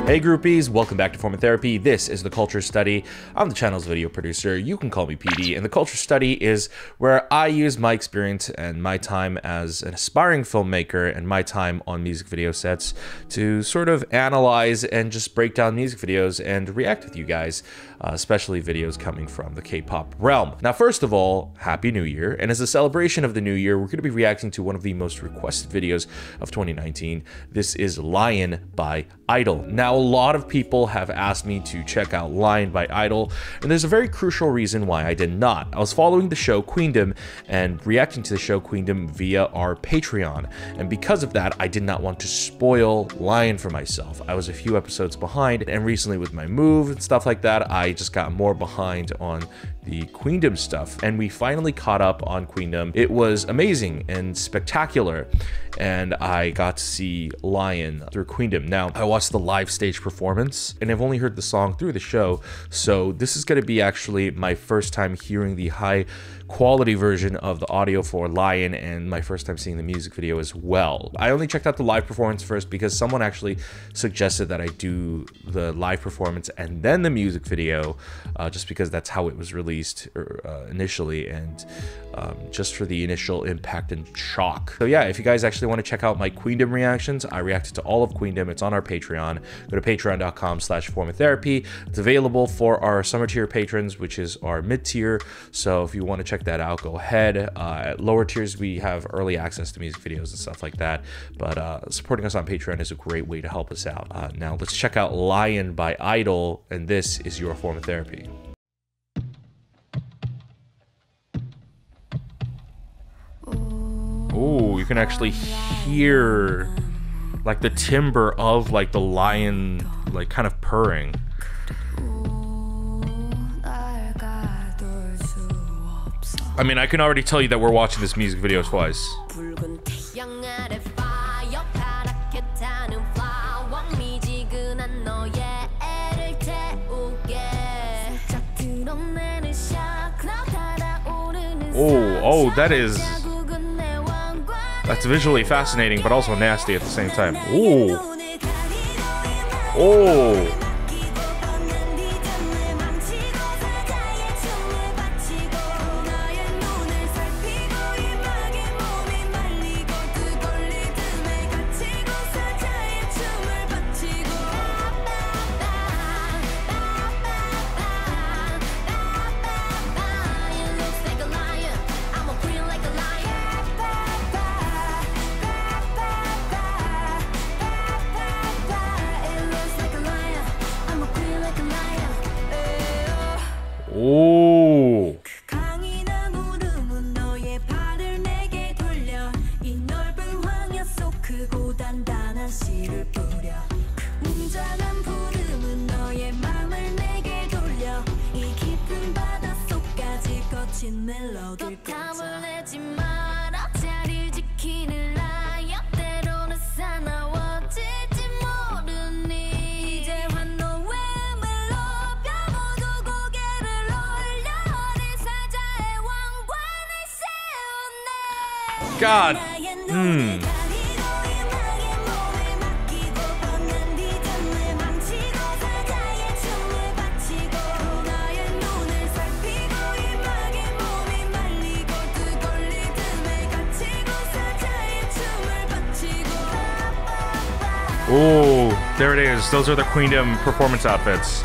Hey groupies, welcome back to Form of Therapy. This is the Culture Study. I'm the channel's video producer. You can call me PD, and the Culture Study is where I use my experience and my time as an aspiring filmmaker and my time on music video sets to sort of analyze and just break down music videos and react with you guys, especially videos coming from the K-pop realm. Now, first of all, Happy New Year, and as a celebration of the new year, we're going to be reacting to one of the most requested videos of 2019. This is Lion by I-DLE. Now, a lot of people have asked me to check out Lion by I-DLE, and there's a very crucial reason why I did not. I was following the show QUEENDOM and reacting to the show QUEENDOM via our Patreon, and because of that, I did not want to spoil Lion for myself. I was a few episodes behind, and recently with my move and stuff like that, I just got more behind on the QUEENDOM stuff, and we finally caught up on QUEENDOM. It was amazing and spectacular, and I got to see Lion through QUEENDOM. Now, I watched the live stage performance, and I've only heard the song through the show, so this is going to be actually my first time hearing the high quality version of the audio for Lion, and my first time seeing the music video as well. I only checked out the live performance first because someone actually suggested that I do the live performance and then the music video, just because that's how it was released initially, and just for the initial impact and shock. So yeah, if you guys actually want to check out my QUEENDOM reactions, I reacted to all of QUEENDOM. It's on our Patreon. Go to patreon.com/formoftherapy. It's available for our summer tier patrons, which is our mid tier. So if you want to check that out, go ahead. At lower tiers, we have early access to music videos and stuff like that. But supporting us on Patreon is a great way to help us out. Now let's check out Lion by I-DLE, and this is your form of therapy. Oh, you can actually hear like the timbre of like the lion, like kind of purring. I mean, I can already tell you that we're watching this music video twice. Oh, that's visually fascinating, but also nasty at the same time. Ooh. Oh. 오. God. Oh, there it is. Those are the QUEENDOM performance outfits.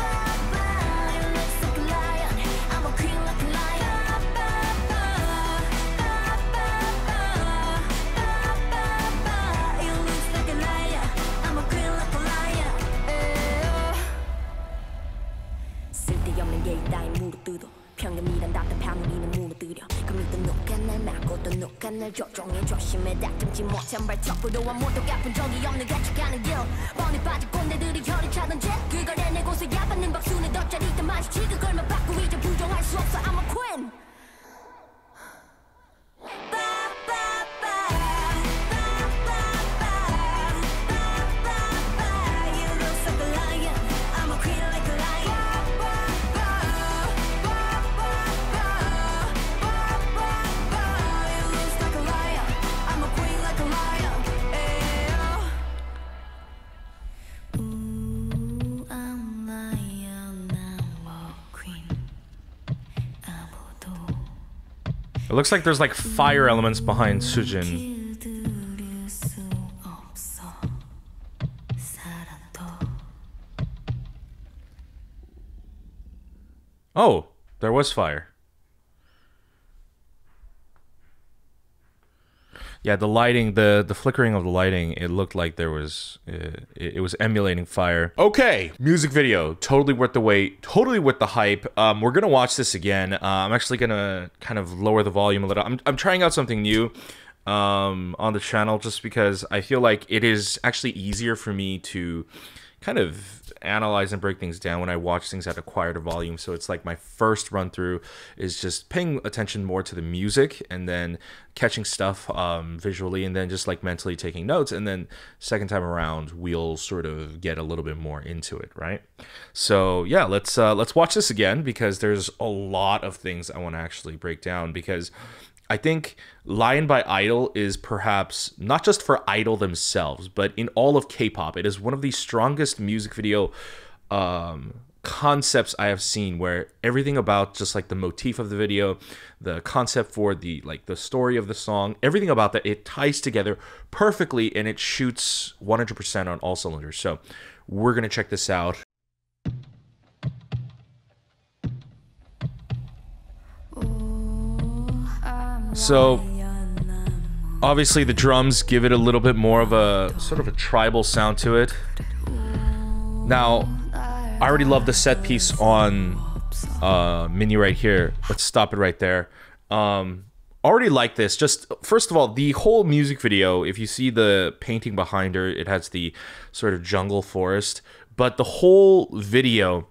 looks like there's like fire elements behind Sujin. Oh, there was fire. Yeah, the lighting, the flickering of the lighting, it looked like there was, it was emulating fire. Okay, music video, totally worth the wait, totally worth the hype. We're gonna watch this again. I'm actually gonna kind of lower the volume a little. I'm trying out something new on the channel just because I feel like it is actually easier for me to kind of analyze and break things down when I watch things at a quieter volume. So it's like my first run through is just paying attention more to the music and then catching stuff visually and then just like mentally taking notes, and then second time around we'll sort of get a little bit more into it, right? So yeah, let's watch this again because there's a lot of things I want to actually break down, because I think Lion by I-DLE is perhaps not just for I-DLE themselves, but in all of K-pop, it is one of the strongest music video concepts I have seen, where everything about just like the motif of the video, the concept for the story of the song, everything about that, it ties together perfectly and it shoots 100% on all cylinders. So we're gonna check this out. So obviously the drums give it a little bit more of a sort of a tribal sound to it. Now, I already love the set piece on Mini right here. Let's stop it right there. Already like this. Just first of all, the whole music video, if you see the painting behind her, it has the sort of jungle forest, but the whole video,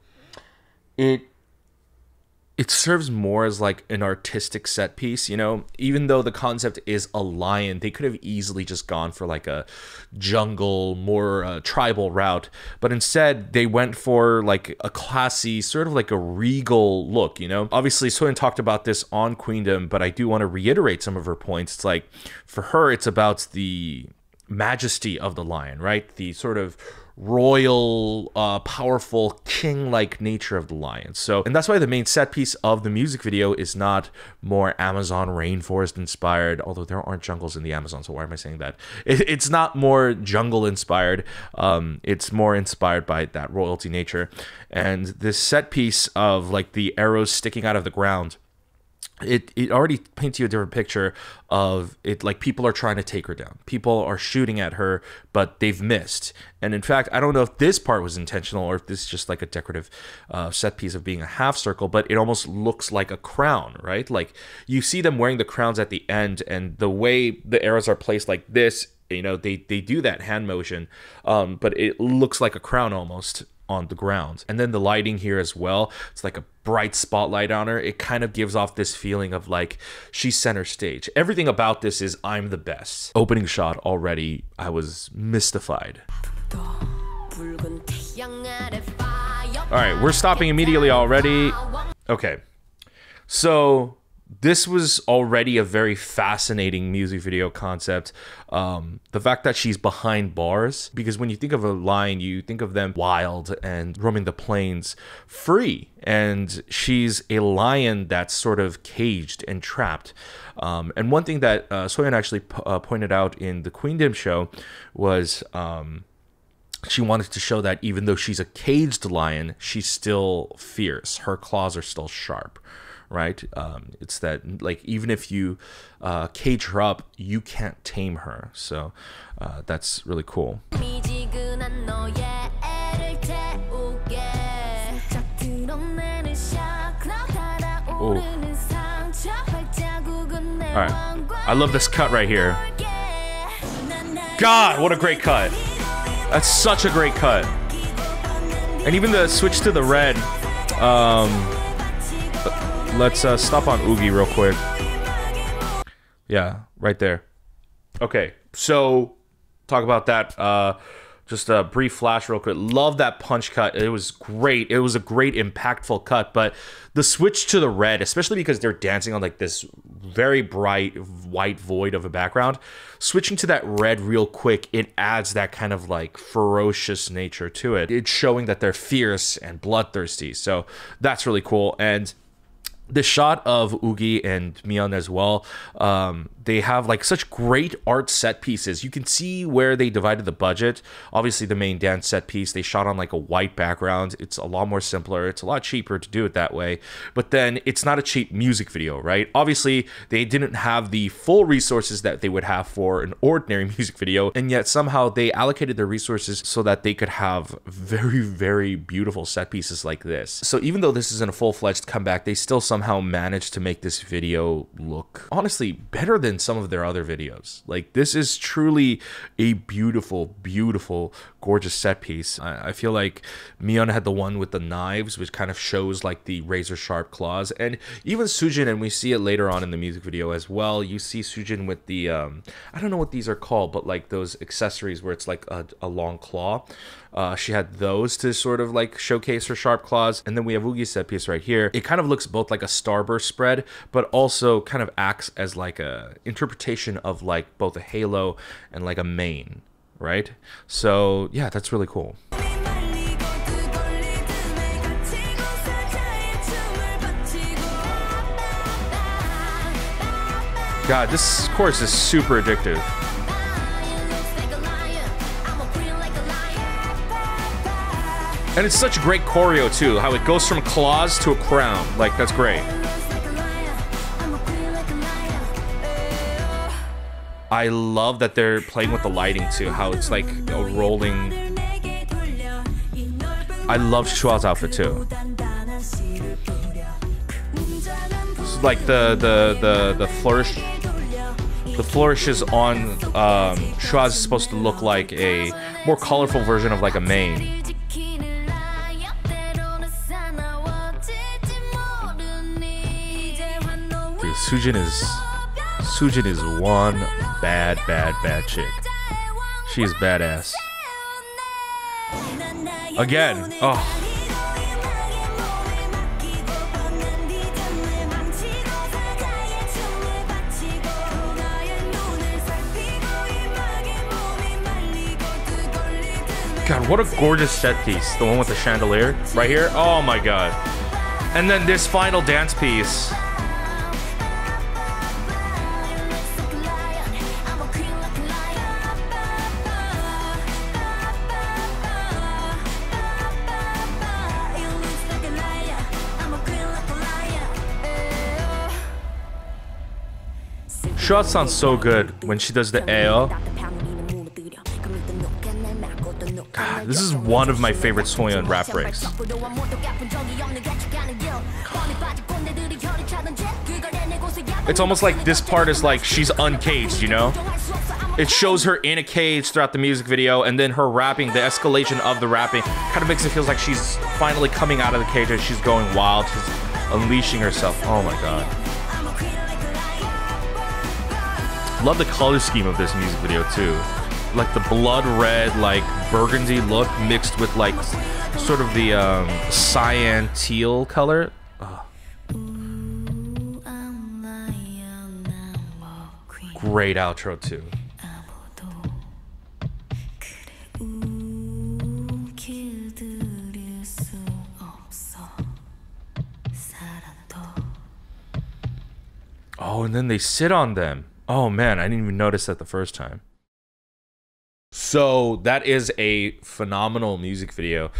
it serves more as like an artistic set piece, you know? Even though the concept is a lion, they could have easily just gone for like a jungle, more tribal route, but instead they went for like a classy, sort of like a regal look, you know? Obviously, Soyeon talked about this on Queendom, but I do want to reiterate some of her points. It's like, for her, it's about the majesty of the lion, right? The sort of royal, powerful, king-like nature of the lion. So, and that's why the main set piece of the music video is not more Amazon rainforest inspired, although there aren't jungles in the Amazon, so why am I saying that? It's not more jungle inspired. It's more inspired by that royalty nature. And this set piece of like the arrows sticking out of the ground, it already paints you a different picture of it. Like, people are trying to take her down, people are shooting at her, but they've missed. And in fact, I don't know if this part was intentional or if this is just like a decorative set piece of being a half circle, but it almost looks like a crown, right? Like, you see them wearing the crowns at the end, and the way the arrows are placed like this, you know, they do that hand motion, but it looks like a crown almost on the ground. And then the lighting here as well, it's like a bright spotlight on her. It kind of gives off this feeling of like she's center stage. Everything about this is I'm the best. Opening shot already, I was mystified. Alright, we're stopping immediately already. Okay, so this was already a very fascinating music video concept. The fact that she's behind bars, because when you think of a lion, you think of them wild and roaming the plains free. And she's a lion that's sort of caged and trapped. And one thing that Soyeon actually pointed out in the Queendom show was she wanted to show that even though she's a caged lion, she's still fierce. Her claws are still sharp. Right? It's that, like, even if you cage her up, you can't tame her. So that's really cool. All right, I love this cut right here. God, what a great cut. That's such a great cut. And even the switch to the red, let's stop on Oogie real quick. Yeah, right there. Okay, so talk about that. Just a brief flash real quick. Love that punch cut. It was great. It was a great impactful cut, but the switch to the red, especially because they're dancing on like this very bright white void of a background, switching to that red real quick, it adds that kind of like ferocious nature to it. It's showing that they're fierce and bloodthirsty. So that's really cool. And the shot of Ugi and Mion as well, they have like such great art set pieces. You can see where they divided the budget. Obviously the main dance set piece they shot on like a white background. It's a lot more simpler, it's a lot cheaper to do it that way, but then it's not a cheap music video, right? Obviously they didn't have the full resources that they would have for an ordinary music video, and yet somehow they allocated their resources so that they could have very, very beautiful set pieces like this. So even though this isn't a full-fledged comeback, they still somehow managed to make this video look honestly better than some of their other videos. Like, this is truly a beautiful, beautiful, gorgeous set piece. I feel like Mion had the one with the knives, which kind of shows like the razor sharp claws, and even Sujin, and we see it later on in the music video as well, you see Sujin with the I don't know what these are called, but like those accessories where it's like a long claw. She had those to sort of like showcase her sharp claws. And then we have Ugi's set piece right here. It kind of looks both like a starburst spread, but also kind of acts as like a interpretation of like both a halo and like a mane, right? So yeah, that's really cool. God, this chorus is super addictive. And it's such great choreo too, how it goes from claws to a crown. Like, that's great. I love that they're playing with the lighting too, how it's like a rolling. I love Shua's outfit too. It's like the flourish. The flourishes on Shua's is supposed to look like a more colorful version of like a mane. Sujin is one bad chick. She is badass. Again, oh. God, what a gorgeous set piece. The one with the chandelier right here. Oh my god. And then this final dance piece. Shua sounds so good when she does the AO. God, this is one of my favorite Soyeon rap breaks. It's almost like this part is like she's uncaged, you know? It shows her in a cage throughout the music video, and then her rapping, the escalation of the rapping, kind of makes it feel like she's finally coming out of the cage and she's going wild, she's unleashing herself. Oh my god. Love the color scheme of this music video too. Like the blood red, like burgundy look mixed with like sort of the cyan teal color. Oh. Great outro too. Oh, and then they sit on them. Oh man, I didn't even notice that the first time. So that is a phenomenal music video.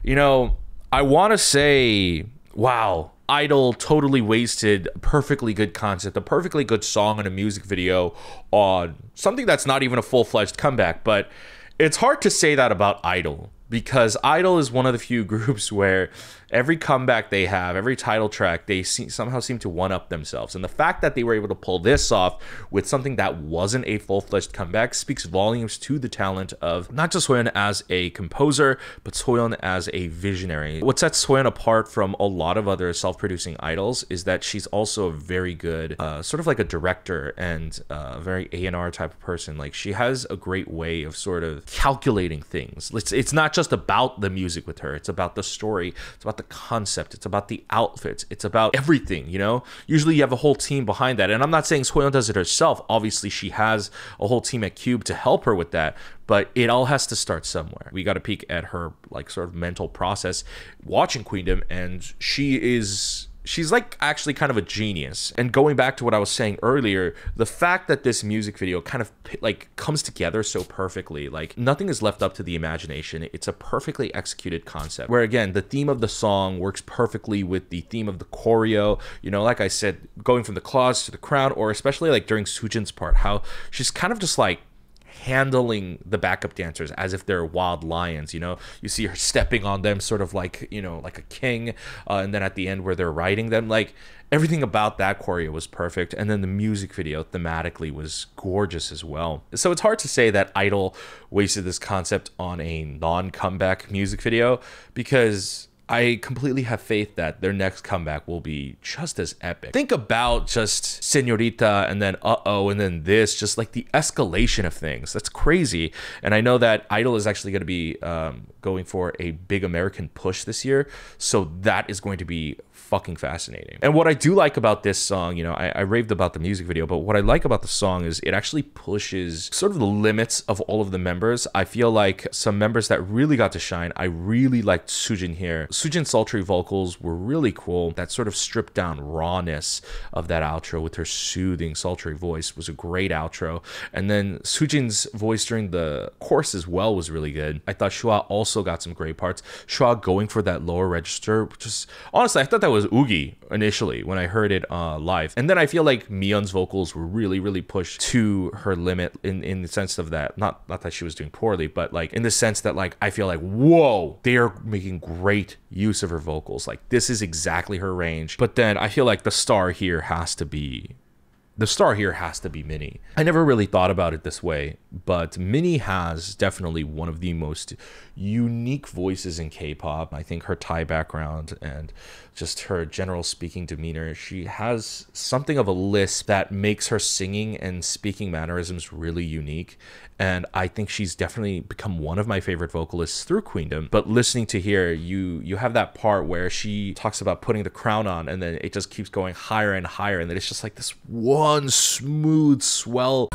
You know, I want to say, wow, I-DLE totally wasted a perfectly good concept, a perfectly good song and a music video on something that's not even a full-fledged comeback. But it's hard to say that about I-DLE, because I-DLE is one of the few groups where every comeback they have, every title track, they somehow seem to one-up themselves. And the fact that they were able to pull this off with something that wasn't a full-fledged comeback speaks volumes to the talent of not just Soyeon as a composer, but Soyeon as a visionary. What sets Soyeon apart from a lot of other self-producing idols is that she's also a very good, sort of like a director and a very A&R type of person. Like, she has a great way of sort of calculating things. It's not just about the music with her, it's about the story, it's about the concept, it's about the outfits, it's about everything, you know? Usually you have a whole team behind that, and I'm not saying Soyeon does it herself. Obviously she has a whole team at Cube to help her with that, but it all has to start somewhere. We got a peek at her like sort of mental process watching Queendom, and she is she's like actually kind of a genius. And going back to what I was saying earlier, the fact that this music video kind of like comes together so perfectly, like nothing is left up to the imagination. It's a perfectly executed concept where, again, the theme of the song works perfectly with the theme of the choreo. You know, like I said, going from the claws to the crown, or especially like during Sujin's part, how she's kind of just like handling the backup dancers as if they're wild lions. You know, you see her stepping on them sort of like, you know, like a king, and then at the end where they're riding them, like everything about that choreo was perfect. And then the music video thematically was gorgeous as well. So it's hard to say that I-DLE wasted this concept on a non-comeback music video, because I completely have faith that their next comeback will be just as epic. Think about just Señorita and then Uh-Oh and then this, just like the escalation of things. That's crazy. And I know that I-DLE is actually going to be going for a big American push this year. So that is going to be fucking fascinating. And what I do like about this song, you know, I raved about the music video, but what I like about the song is it actually pushes sort of the limits of all of the members. I feel like some members that really got to shine, I really liked Sujin here. Sujin's sultry vocals were really cool. That sort of stripped down rawness of that outro with her soothing sultry voice was a great outro. And then Sujin's voice during the chorus as well was really good. I thought Shua also got some great parts. Shua going for that lower register, just honestly, I thought that was Oogie initially when I heard it live. And then I feel like Mion's vocals were really pushed to her limit in the sense of that, not that she was doing poorly, but like in the sense that like I feel like, whoa, they are making great use of her vocals. Like this is exactly her range. But then I feel like the star here has to be Minnie. I never really thought about it this way, but Minnie has definitely one of the most unique voices in K-pop. I think her Thai background and just her general speaking demeanor, she has something of a lisp that makes her singing and speaking mannerisms really unique. And I think she's definitely become one of my favorite vocalists through Queendom. But listening to here, you have that part where she talks about putting the crown on, and then it just keeps going higher and higher, and then it's just like this one smooth swell.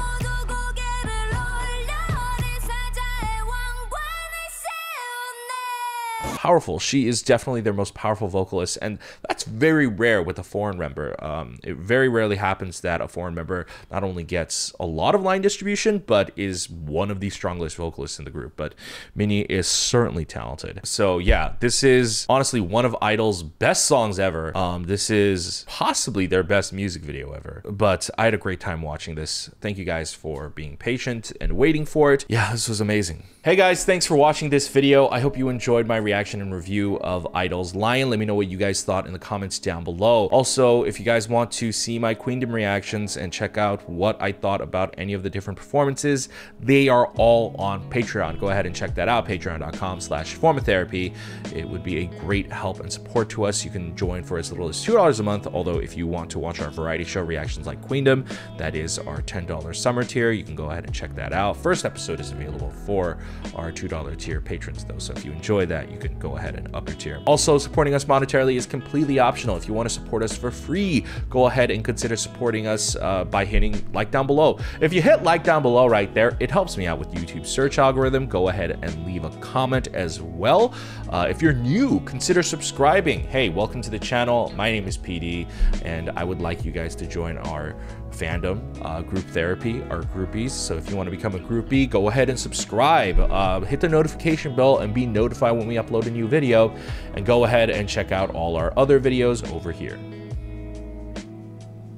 Powerful. She is definitely their most powerful vocalist, and that's very rare with a foreign member. It very rarely happens that a foreign member not only gets a lot of line distribution, but is one of the strongest vocalists in the group. But Minnie is certainly talented. So yeah, this is honestly one of I-DLE's best songs ever. This is possibly their best music video ever. But I had a great time watching this. Thank you guys for being patient and waiting for it. Yeah, this was amazing. Hey guys, thanks for watching this video. I hope you enjoyed my reaction and review of I-DLE's Lion. Let me know what you guys thought in the comments down below. Also, if you guys want to see my Queendom reactions and check out what I thought about any of the different performances, they are all on Patreon. Go ahead and check that out, patreon.com/formatherapy. It would be a great help and support to us. You can join for as little as $2 a month, although if you want to watch our variety show reactions like Queendom, that is our $10 summer tier. You can go ahead and check that out. First episode is available for our $2 tier patrons though, so if you enjoy that, you can go ahead and up your tier. Also, supporting us monetarily is completely optional. If you want to support us for free, go ahead and consider supporting us by hitting like down below. If you hit like down below right there, it helps me out with YouTube's search algorithm. Go ahead and leave a comment as well. If you're new, consider subscribing. Hey, welcome to the channel. My name is PD, and I would like you guys to join our fandom, group therapy, our groupies. So if you want to become a groupie, go ahead and subscribe. Hit the notification bell and be notified when we upload a new video, and go ahead and check out all our other videos over here.